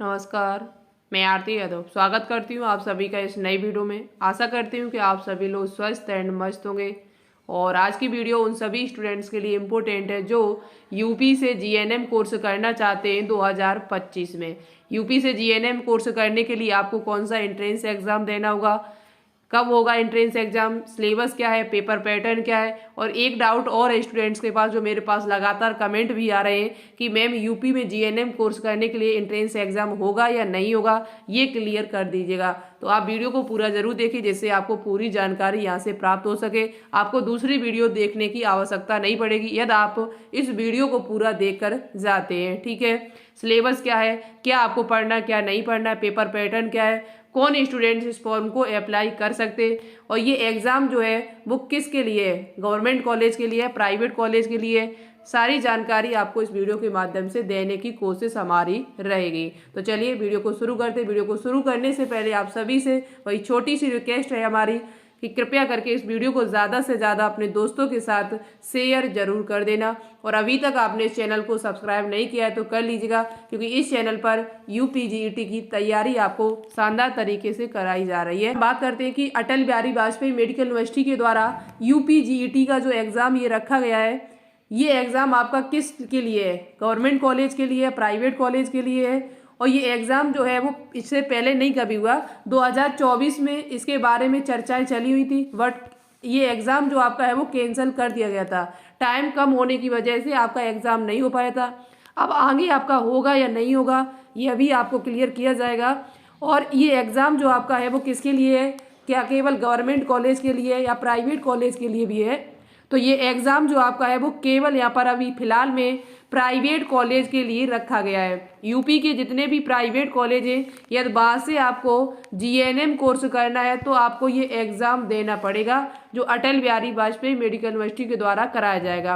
नमस्कार। मैं आरती यादव स्वागत करती हूँ आप सभी का इस नई वीडियो में। आशा करती हूँ कि आप सभी लोग स्वस्थ एंड मस्त होंगे। और आज की वीडियो उन सभी स्टूडेंट्स के लिए इम्पोर्टेंट है जो यूपी से जीएनएम कोर्स करना चाहते हैं 2025 में। यूपी से जीएनएम कोर्स करने के लिए आपको कौन सा एंट्रेंस एग्जाम देना होगा, कब होगा एंट्रेंस एग्जाम, सिलेबस क्या है, पेपर पैटर्न क्या है। और एक डाउट और है स्टूडेंट्स के पास, जो मेरे पास लगातार कमेंट भी आ रहे हैं कि मैम यूपी में जीएनएम कोर्स करने के लिए एंट्रेंस एग्जाम होगा या नहीं होगा, ये क्लियर कर दीजिएगा। तो आप वीडियो को पूरा जरूर देखिए जिससे आपको पूरी जानकारी यहाँ से प्राप्त हो सके। आपको दूसरी वीडियो देखने की आवश्यकता नहीं पड़ेगी यदि आप इस वीडियो को पूरा देखकर जाते हैं। ठीक है, सिलेबस क्या है, क्या आपको पढ़ना क्या नहीं पढ़ना, पेपर पैटर्न क्या है, कौन स्टूडेंट्स इस फॉर्म को अप्लाई कर सकते हैं, और ये एग्ज़ाम जो है वो किसके लिए है, गवर्नमेंट कॉलेज के लिए, प्राइवेट कॉलेज के लिए, सारी जानकारी आपको इस वीडियो के माध्यम से देने की कोशिश हमारी रहेगी। तो चलिए वीडियो को शुरू करते हैं। वीडियो को शुरू करने से पहले आप सभी से वही छोटी सी रिक्वेस्ट है हमारी कि कृपया करके इस वीडियो को ज़्यादा से ज़्यादा अपने दोस्तों के साथ शेयर जरूर कर देना। और अभी तक आपने इस चैनल को सब्सक्राइब नहीं किया है तो कर लीजिएगा, क्योंकि इस चैनल पर यूपीजीईटी की तैयारी आपको शानदार तरीके से कराई जा रही है। बात करते हैं कि अटल बिहारी वाजपेयी मेडिकल यूनिवर्सिटी के द्वारा यूपीजीईटी का जो एग्ज़ाम ये रखा गया है, ये एग्ज़ाम आपका किस के लिए है, गवर्नमेंट कॉलेज के लिए, प्राइवेट कॉलेज के लिए है। और ये एग्ज़ाम जो है वो इससे पहले नहीं कभी हुआ, 2024 में इसके बारे में चर्चाएं चली हुई थी, बट ये एग्ज़ाम जो आपका है वो कैंसिल कर दिया गया था। टाइम कम होने की वजह से आपका एग्ज़ाम नहीं हो पाया था। अब आगे आपका होगा या नहीं होगा ये अभी आपको क्लियर किया जाएगा। और ये एग्ज़ाम जो आपका है वो किसके लिए है, क्या केवल गवर्नमेंट कॉलेज के लिए है या प्राइवेट कॉलेज के लिए भी है। तो ये एग्ज़ाम जो आपका है वो केवल यहाँ पर अभी फिलहाल में प्राइवेट कॉलेज के लिए रखा गया है। यूपी के जितने भी प्राइवेट कॉलेज हैं, यदि वहाँ से आपको जीएनएम कोर्स करना है तो आपको ये एग्ज़ाम देना पड़ेगा, जो अटल बिहारी वाजपेयी मेडिकल यूनिवर्सिटी के द्वारा कराया जाएगा।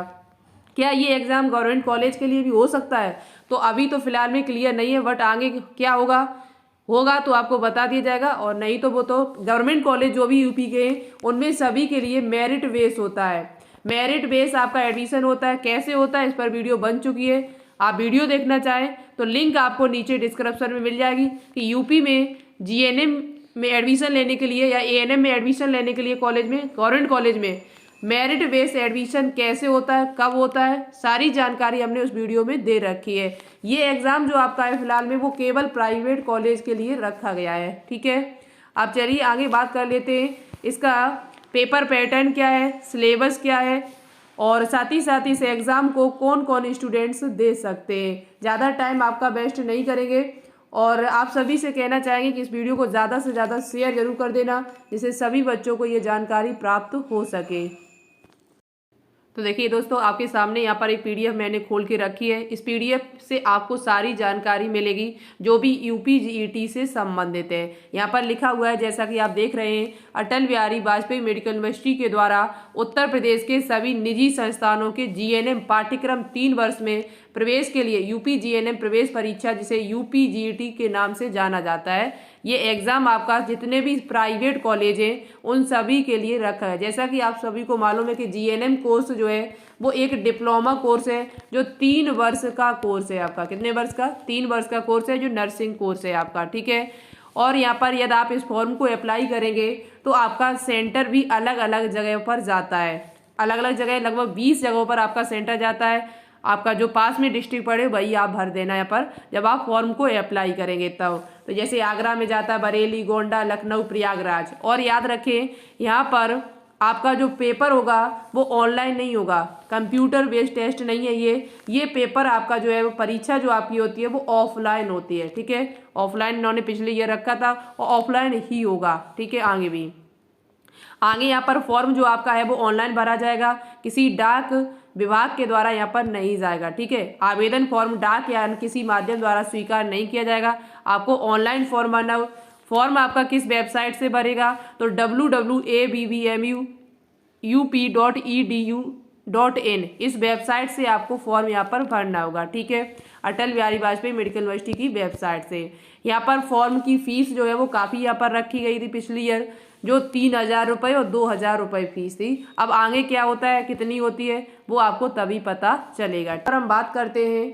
क्या ये एग्ज़ाम गवर्नमेंट कॉलेज के लिए भी हो सकता है, तो अभी तो फिलहाल में क्लियर नहीं है, बट आगे क्या होगा तो आपको बता दिया जाएगा। और नहीं तो वो तो गवर्नमेंट कॉलेज जो भी यूपी के हैं उनमें सभी के लिए मेरिट बेस होता है। मेरिट बेस आपका एडमिशन होता है। कैसे होता है इस पर वीडियो बन चुकी है, आप वीडियो देखना चाहें तो लिंक आपको नीचे डिस्क्रिप्शन में मिल जाएगी कि यूपी में जीएनएम में एडमिशन लेने के लिए या एएनएम में एडमिशन लेने के लिए कॉलेज में, गवर्नमेंट कॉलेज में मेरिट बेस एडमिशन कैसे होता है, कब होता है, सारी जानकारी हमने उस वीडियो में दे रखी है। ये एग्ज़ाम जो आपका है फिलहाल में वो केवल प्राइवेट कॉलेज के लिए रखा गया है। ठीक है, आप चलिए आगे बात कर लेते हैं। इसका पेपर पैटर्न क्या है, सिलेबस क्या है, और साथ ही इस एग्ज़ाम को कौन कौन स्टूडेंट्स दे सकते हैं। ज़्यादा टाइम आपका वेस्ट नहीं करेंगे और आप सभी से कहना चाहेंगे कि इस वीडियो को ज़्यादा से ज़्यादा शेयर जरूर कर देना, जिससे सभी बच्चों को ये जानकारी प्राप्त हो सके। तो देखिए दोस्तों, आपके सामने यहाँ पर एक पीडीएफ मैंने खोल के रखी है। इस पीडीएफ से आपको सारी जानकारी मिलेगी जो भी यूपीजीईटी से संबंधित है। यहाँ पर लिखा हुआ है, जैसा कि आप देख रहे हैं, अटल बिहारी वाजपेयी मेडिकल यूनिवर्सिटी के द्वारा उत्तर प्रदेश के सभी निजी संस्थानों के जीएनएम पाठ्यक्रम 3 वर्ष में प्रवेश के लिए यूपी जीएनएम प्रवेश परीक्षा, जिसे यूपीजीईटी के नाम से जाना जाता है, ये एग्ज़ाम आपका जितने भी प्राइवेट कॉलेज हैं उन सभी के लिए रखा है। जैसा कि आप सभी को मालूम है कि जीएनएम कोर्स जो है वो एक डिप्लोमा कोर्स है जो 3 वर्ष का कोर्स है आपका। कितने वर्ष का? 3 वर्ष का कोर्स है जो नर्सिंग कोर्स है आपका। ठीक है, और यहाँ पर यदि आप इस फॉर्म को अप्लाई करेंगे तो आपका सेंटर भी अलग अलग जगह पर जाता है। अलग अलग जगह, लगभग 20 जगहों पर आपका सेंटर जाता है। आपका जो पास में डिस्ट्रिक्ट पड़े वही आप भर देना यहाँ पर जब आप फॉर्म को अप्लाई करेंगे तब। तो जैसे आगरा में जाता है, बरेली, गोंडा, लखनऊ, प्रयागराज। और याद रखें यहाँ पर आपका जो पेपर होगा वो ऑनलाइन नहीं होगा, कंप्यूटर बेस्ड टेस्ट नहीं है ये पेपर आपका जो है वो परीक्षा जो आपकी होती है वो ऑफलाइन होती है। ठीक है, ऑफलाइन इन्होंने पिछले ईयर रखा था और ऑफलाइन ही होगा। ठीक है, आगे यहाँ पर फॉर्म जो आपका है वो ऑनलाइन भरा जाएगा, किसी डाक विभाग के द्वारा यहाँ पर नहीं जाएगा। ठीक है, आवेदन फॉर्म डाक या किसी माध्यम द्वारा स्वीकार नहीं किया जाएगा, आपको ऑनलाइन फॉर्म भरना। फॉर्म आपका किस वेबसाइट से भरेगा तो www.abbmup.edu.in इस वेबसाइट से आपको फॉर्म यहाँ पर भरना होगा। ठीक है, अटल बिहारी वाजपेयी मेडिकल यूनिवर्सिटी की वेबसाइट से। यहाँ पर फॉर्म की फीस जो है वो काफ़ी यहाँ पर रखी गई थी पिछली ईयर, जो 3,000 रुपये और 2,000 रुपये फीस थी। अब आगे क्या होता है, कितनी होती है, वो आपको तभी पता चलेगा। और हम बात करते हैं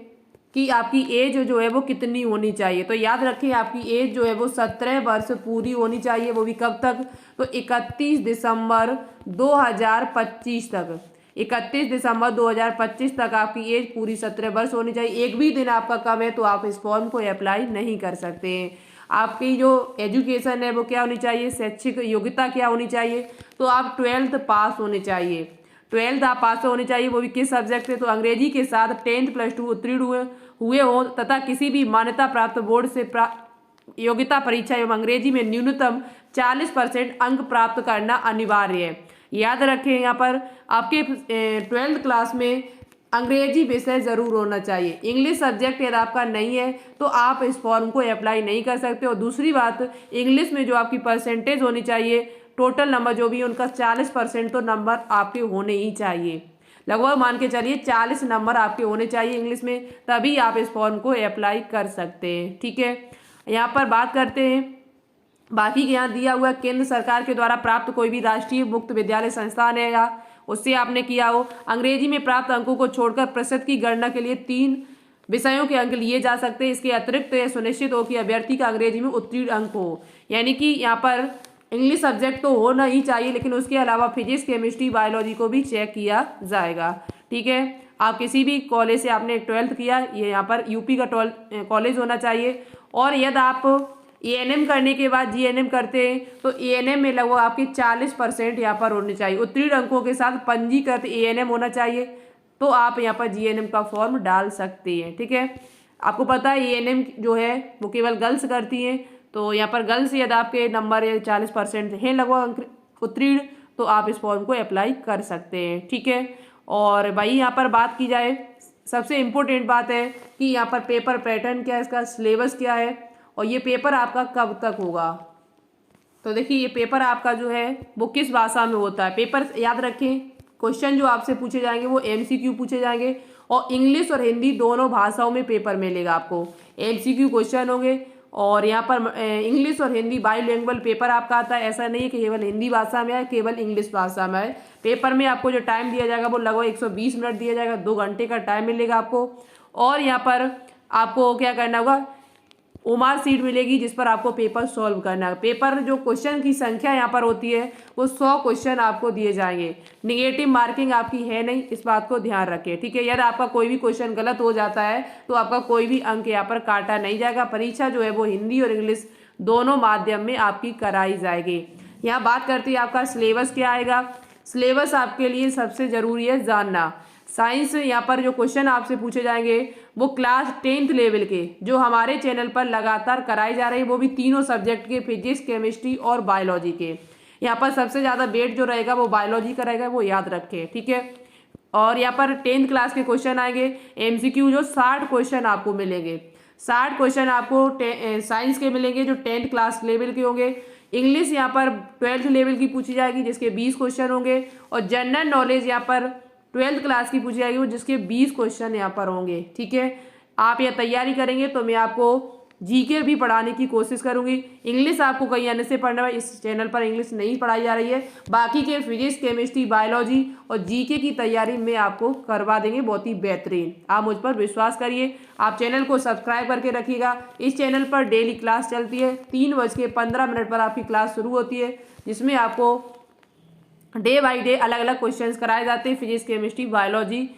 कि आपकी एज जो है वो कितनी होनी चाहिए। तो याद रखें आपकी एज जो है वो 17 वर्ष पूरी होनी चाहिए, वो भी कब तक, तो 31 दिसंबर 2025 तक। 31 दिसंबर 2025 तक आपकी एज पूरी 17 वर्ष होनी चाहिए। एक भी दिन आपका कम है तो आप इस फॉर्म को अप्लाई नहीं कर सकते हैं। आपकी जो एजुकेशन है वो क्या होनी चाहिए, शैक्षिक योग्यता क्या होनी चाहिए, तो आप 12th पास होने चाहिए। 12th आप पास होनी चाहिए, वो भी किस सब्जेक्ट से, तो अंग्रेजी के साथ 10th +2 उत्तीर्ण हुए हो तथा किसी भी मान्यता प्राप्त बोर्ड से योग्यता परीक्षा एवं अंग्रेजी में न्यूनतम 40% अंक प्राप्त करना अनिवार्य है। याद रखें यहाँ पर आपके 12th क्लास में अंग्रेजी विषय जरूर होना चाहिए। इंग्लिश सब्जेक्ट यदि आपका नहीं है तो आप इस फॉर्म को अप्लाई नहीं कर सकते। और दूसरी बात, इंग्लिश में जो आपकी परसेंटेज होनी चाहिए, टोटल नंबर जो भी है उनका 40% तो नंबर आपके होने ही चाहिए। लगभग मान के चलिए 40 नंबर आपके होने चाहिए इंग्लिश में, तभी आप इस फॉर्म को अप्लाई कर सकते हैं। ठीक है, यहाँ पर बात करते हैं बाकी के। यहाँ दिया हुआ केंद्र सरकार के द्वारा प्राप्त कोई भी राष्ट्रीय मुक्त विद्यालय संस्थान है या उससे आपने किया हो, अंग्रेजी में प्राप्त अंकों को छोड़कर प्रतिशत की गणना के लिए 3 विषयों के अंक लिए जा सकते हैं। इसके अतिरिक्त यह सुनिश्चित हो कि अभ्यर्थी का अंग्रेजी में उत्तीर्ण अंक हो। यानी कि यहाँ पर इंग्लिश सब्जेक्ट तो होना ही चाहिए, लेकिन उसके अलावा फिजिक्स, केमिस्ट्री, बायोलॉजी को भी चेक किया जाएगा। ठीक है, आप किसी भी कॉलेज से आपने 12th किया, ये यहाँ पर यूपी का कॉलेज होना चाहिए। और यदि आप एएनएम करने के बाद जीएनएम करते हैं तो एएनएम में लगभग आपके 40% यहाँ पर होने चाहिए। उत्तीर्ण अंकों के साथ पंजीकृत एएनएम होना चाहिए, तो आप यहाँ पर जीएनएम का फॉर्म डाल सकते हैं। ठीक है, आपको पता है एएनएम जो है वो केवल गर्ल्स करती हैं, तो यहाँ पर गर्ल्स यदि आपके नंबर 40% हैं लगभग अंक उत्तीर्ण, तो आप इस फॉर्म को अप्लाई कर सकते हैं। ठीक है, और भाई यहाँ पर बात की जाए, सबसे इम्पोर्टेंट बात है कि यहाँ पर पेपर पैटर्न क्या है, इसका सिलेबस क्या है और ये पेपर आपका कब तक होगा। तो देखिए ये पेपर आपका जो है वो किस भाषा में होता है। पेपर याद रखें, क्वेश्चन जो आपसे पूछे जाएंगे वो एमसीक्यू पूछे जाएंगे और इंग्लिश और हिंदी दोनों भाषाओं में पेपर मिलेगा आपको। एमसीक्यू क्वेश्चन होंगे और यहाँ पर इंग्लिश और हिंदी बाईलिंगुअल पेपर आपका आता है। ऐसा नहीं है कि केवल हिंदी भाषा में है, केवल इंग्लिश भाषा में है। पेपर में आपको जो टाइम दिया जाएगा वो लगभग 120 मिनट दिया जाएगा, 2 घंटे का टाइम मिलेगा आपको। और यहाँ पर आपको क्या करना होगा, ओमार सीट मिलेगी जिस पर आपको पेपर सॉल्व करना है। पेपर जो क्वेश्चन की संख्या यहाँ पर होती है वो 100 क्वेश्चन आपको दिए जाएंगे। निगेटिव मार्किंग आपकी है नहीं, इस बात को ध्यान रखें। ठीक है, यदि आपका कोई भी क्वेश्चन गलत हो जाता है तो आपका कोई भी अंक यहाँ पर काटा नहीं जाएगा। परीक्षा जो है वो हिंदी और इंग्लिश दोनों माध्यम में आपकी कराई जाएगी। यहाँ बात करते हैं आपका सिलेबस क्या आएगा। सिलेबस आपके लिए सबसे जरूरी है जानना। साइंस यहाँ पर जो क्वेश्चन आपसे पूछे जाएंगे वो क्लास 10th लेवल के जो हमारे चैनल पर लगातार कराए जा रहे हैं, वो भी तीनों सब्जेक्ट के, फिजिक्स, केमिस्ट्री और बायोलॉजी के। यहाँ पर सबसे ज़्यादा वेट जो रहेगा वो बायोलॉजी का रहेगा, वो याद रखें। ठीक है, और यहाँ पर 10th क्लास के क्वेश्चन आएंगे एमसीक्यू, जो 60 क्वेश्चन आपको मिलेंगे। 60 क्वेश्चन आपको साइंस के मिलेंगे जो 10th क्लास लेवल के होंगे। इंग्लिश यहाँ पर 12th लेवल की पूछी जाएगी जिसके 20 क्वेश्चन होंगे। और जनरल नॉलेज यहाँ पर 12th क्लास की पूछी जाएगी वो जिसके 20 क्वेश्चन यहाँ पर होंगे। ठीक है, आप यह तैयारी करेंगे तो मैं आपको जीके भी पढ़ाने की कोशिश करूंगी। इंग्लिश आपको कहीं आने से पढ़ना है, इस चैनल पर इंग्लिश नहीं पढ़ाई जा रही है। बाकी के फिजिक्स, केमिस्ट्री, बायोलॉजी और जीके की तैयारी में आपको करवा देंगे बहुत ही बेहतरीन। आप मुझ पर विश्वास करिए। आप चैनल को सब्सक्राइब करके रखिएगा। इस चैनल पर डेली क्लास चलती है, 3:15 पर आपकी क्लास शुरू होती है, जिसमें आपको डे बाई डे अलग अलग क्वेश्चंस कराए जाते हैं। फिजिक्स, केमिस्ट्री, बायोलॉजी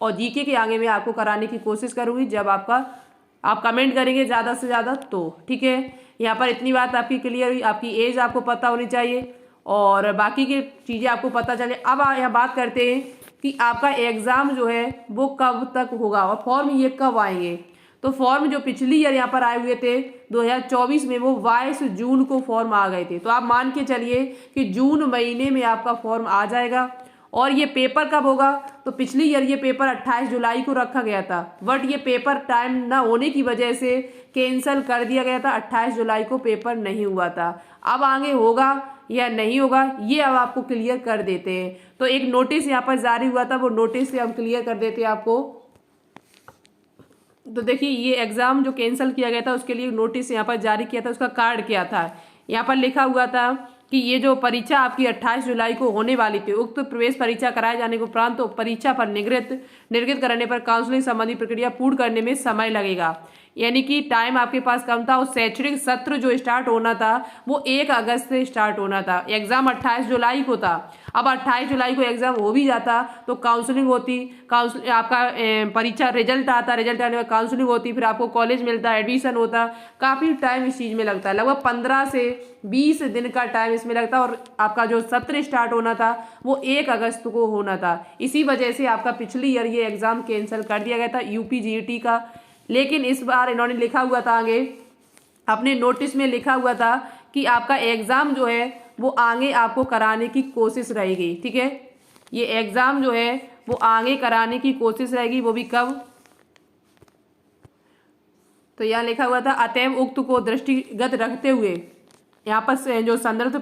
और जीके के आगे मैं आपको कराने की कोशिश करूंगी जब आप कमेंट करेंगे ज़्यादा से ज़्यादा तो। ठीक है, यहाँ पर इतनी बात आपकी क्लियर हुई। आपकी एज आपको पता होनी चाहिए और बाकी की चीज़ें आपको पता चले। अब यहाँ बात करते हैं कि आपका एग्ज़ाम जो है वो कब तक होगा और फॉर्म ये कब आएंगे। तो फॉर्म जो पिछली ईयर यहाँ पर आए हुए थे 2024 में, वो 22 जून को फॉर्म आ गए थे। तो आप मान के चलिए कि जून महीने में आपका फॉर्म आ जाएगा। और ये पेपर कब होगा, तो पिछली ईयर ये पेपर 28 जुलाई को रखा गया था, बट ये पेपर टाइम ना होने की वजह से कैंसिल कर दिया गया था। 28 जुलाई को पेपर नहीं हुआ था। अब आगे होगा या नहीं होगा ये अब आपको क्लियर कर देते हैं। तो एक नोटिस यहाँ पर जारी हुआ था, वो नोटिस से हम क्लियर कर देते हैं आपको। तो देखिए ये एग्जाम जो कैंसिल किया गया था उसके लिए नोटिस यहाँ पर जारी किया था, उसका कार्ड क्या था, यहाँ पर लिखा हुआ था कि ये जो परीक्षा आपकी 28 जुलाई को होने वाली थी, उक्त प्रवेश परीक्षा कराए जाने के उपरांत तो परीक्षा पर निर्गत करने पर काउंसलिंग संबंधी प्रक्रिया पूर्ण करने में समय लगेगा। यानी कि टाइम आपके पास कम था और शैक्षणिक सत्र जो स्टार्ट होना था वो 1 अगस्त से स्टार्ट होना था। एग्जाम 28 जुलाई को था। अब 28 जुलाई को एग्जाम हो भी जाता तो काउंसलिंग होती, आपका परीक्षा रिजल्ट आता, रिजल्ट आने के बाद काउंसलिंग होती, फिर आपको कॉलेज मिलता, एडमिशन होता, काफ़ी टाइम इस चीज़ में लगता है। लगभग 15 से 20 दिन का टाइम इसमें लगता और आपका जो सत्र स्टार्ट होना था वो 1 अगस्त को होना था। इसी वजह से आपका पिछली ईयर ये एग्ज़ाम कैंसिल कर दिया गया था UPGET का। लेकिन इस बार इन्होंने लिखा हुआ था आगे अपने नोटिस में लिखा हुआ था कि आपका एग्ज़ाम जो है वो आगे आपको कराने की कोशिश रहेगी। ठीक है, ये एग्ज़ाम जो है वो आगे कराने की कोशिश रहेगी, वो भी कब, तो यहाँ लिखा हुआ था अतएव उक्त को दृष्टिगत रखते हुए यहाँ पर जो संदर्भ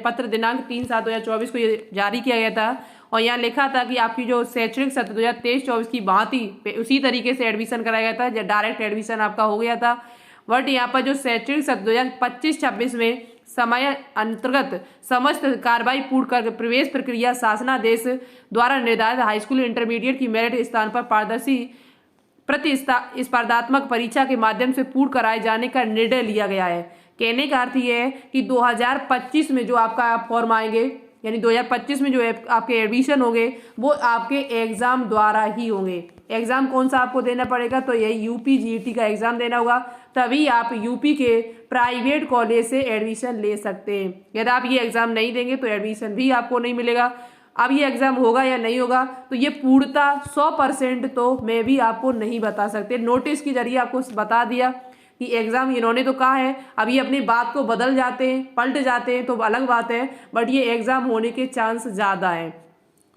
पत्र दिनांक 3/7/2024 को ये जारी किया गया था और यहाँ लिखा था कि आपकी जो शैक्षणिक सत्र 2023-24 की भांति उसी तरीके से एडमिशन कराया गया था, डायरेक्ट एडमिशन आपका हो गया था। बट यहाँ पर जो शैक्षणिक सत्र 2025-26 में समय अंतर्गत समस्त कार्रवाई पूर्ण कर प्रवेश प्रक्रिया शासनादेश द्वारा निर्धारित हाईस्कूल इंटरमीडिएट की मेरिट स्थान पर पारदर्शी प्रतिस्पर्धात्मक परीक्षा के माध्यम से पूर्ण कराए जाने का निर्णय लिया गया है। कहने का अर्थ ये है कि 2025 में जो आपका फॉर्म आएंगे, यानी 2025 में जो आपके एडमिशन होंगे वो आपके एग्जाम द्वारा ही होंगे। एग्जाम कौन सा आपको देना पड़ेगा, तो यही UPGET का एग्जाम देना होगा, तभी आप यूपी के प्राइवेट कॉलेज से एडमिशन ले सकते हैं। यदि आप ये एग्जाम नहीं देंगे तो एडमिशन भी आपको नहीं मिलेगा। अब ये एग्जाम होगा या नहीं होगा तो ये पूर्णतः 100% तो मैं भी आपको नहीं बता सकते। नोटिस के जरिए आपको बता दिया कि एग्जाम इन्होंने तो कहा है, अब ये अपनी बात को बदल जाते हैं, पलट जाते हैं तो अलग बात है, बट ये एग्जाम होने के चांस ज़्यादा है।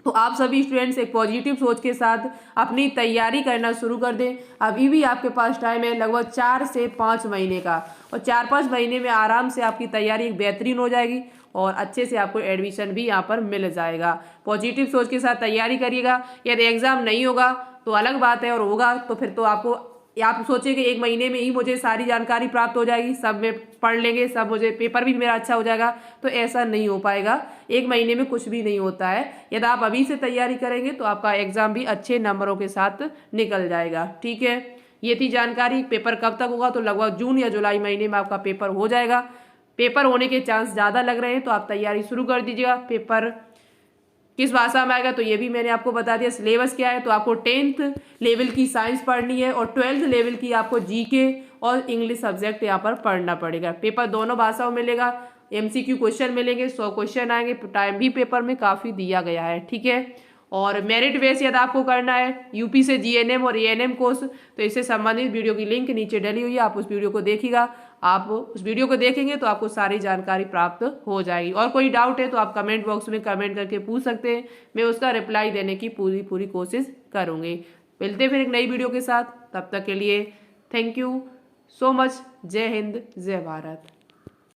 तो आप सभी स्टूडेंट्स एक पॉजिटिव सोच के साथ अपनी तैयारी करना शुरू कर दें। अभी भी आपके पास टाइम है लगभग 4 से 5 महीने का, और 4-5 महीने में आराम से आपकी तैयारी एक बेहतरीन हो जाएगी और अच्छे से आपको एडमिशन भी यहाँ पर मिल जाएगा। पॉजिटिव सोच के साथ तैयारी करिएगा। यदि एग्जाम नहीं होगा तो अलग बात है, और होगा तो फिर तो आपको आप सोचिए कि 1 महीने में ही मुझे सारी जानकारी प्राप्त हो जाएगी, सब में पढ़ लेंगे, सब मुझे पेपर भी मेरा अच्छा हो जाएगा, तो ऐसा नहीं हो पाएगा। 1 महीने में कुछ भी नहीं होता है। यदि आप अभी से तैयारी करेंगे तो आपका एग्जाम भी अच्छे नंबरों के साथ निकल जाएगा। ठीक है, ये थी जानकारी। पेपर कब तक होगा, तो लगभग जून या जुलाई महीने में आपका पेपर हो जाएगा। पेपर होने के चांस ज़्यादा लग रहे हैं तो आप तैयारी शुरू कर दीजिएगा। पेपर किस भाषा में आएगा तो ये भी मैंने आपको बता दिया। सिलेबस क्या है, तो आपको 10th लेवल की साइंस पढ़नी है और 12th लेवल की आपको GK और इंग्लिश सब्जेक्ट यहाँ पर पढ़ना पड़ेगा। पेपर दोनों भाषाओं में मिलेगा, MCQ क्वेश्चन मिलेंगे, 100 क्वेश्चन आएंगे, टाइम भी पेपर में काफ़ी दिया गया है। ठीक है, और मेरिट बेस यदि आपको करना है यूपी से GNM और ANM कोर्स, तो इससे संबंधित वीडियो की लिंक नीचे डली हुई है, आप उस वीडियो को देखिएगा। आप उस वीडियो को देखेंगे तो आपको सारी जानकारी प्राप्त हो जाएगी। और कोई डाउट है तो आप कमेंट बॉक्स में कमेंट करके पूछ सकते हैं, मैं उसका रिप्लाई देने की पूरी कोशिश करूँगी। मिलते फिर एक नई वीडियो के साथ, तब तक के लिए थैंक यू सो मच। जय हिंद, जय भारत।